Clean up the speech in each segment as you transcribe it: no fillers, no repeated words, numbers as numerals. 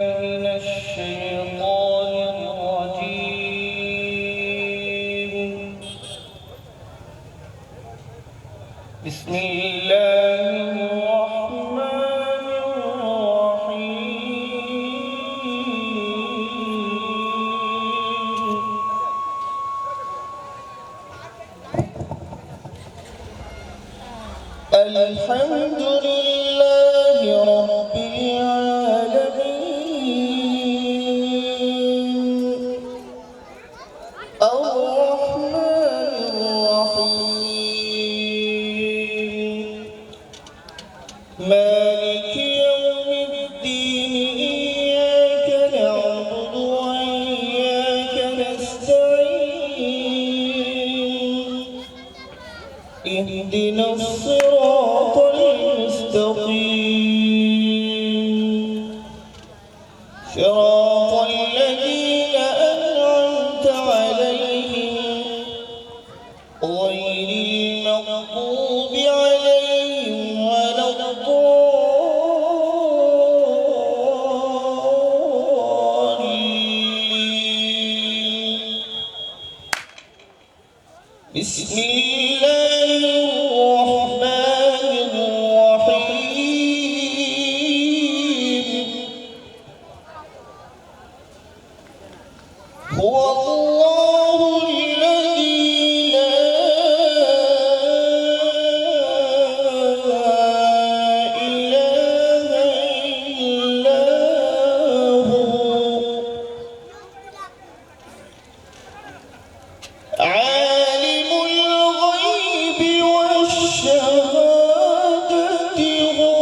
من الشيطان الرجيم. بسم الله الرحمن الرحيم. الحمد لله رب العالمين الرحمن الرحيم مالك يوم الدين إياك نعبد وإياك نستعين اهدنا الصراط المستقيم صراط الذين أنعمت عليهم غير المغضوب عليهم ولا الضالين. بسم الله الرحمن الرحيم هو الله الذي لا إله إلا هو عالم الغيب والشهادة هو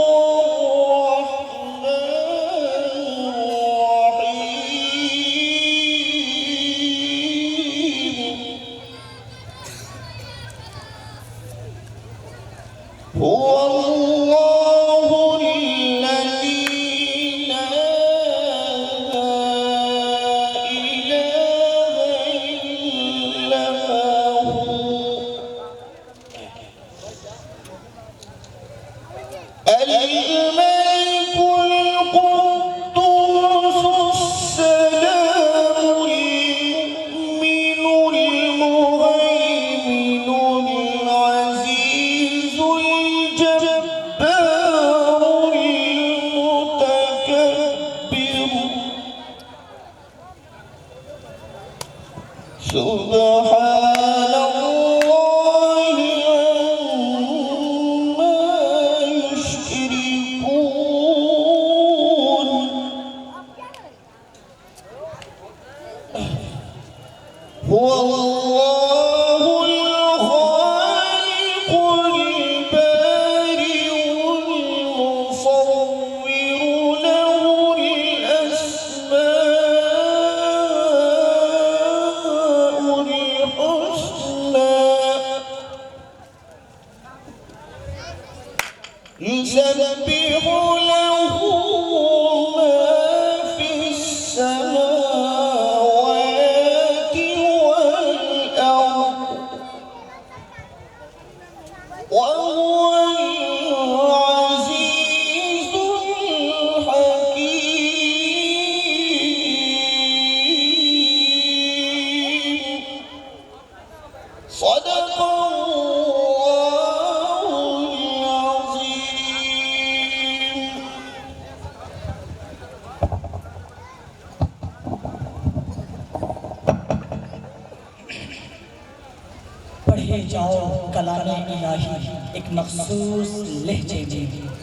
هو الله الذي لا إله إلا هو الملك القدوس السلام المؤمن المهيمن العزيز الجبار المتكبر سبحان الله عما يشركون هو الله الخالق البارئ المصور له الأسماء الحسنى يسبح له ما في السماوات والأرض وهو العزيز الحكيم صدق الله العظيم. पढ़े जाओ कलाम इलाही एक मखसूस लहजे में।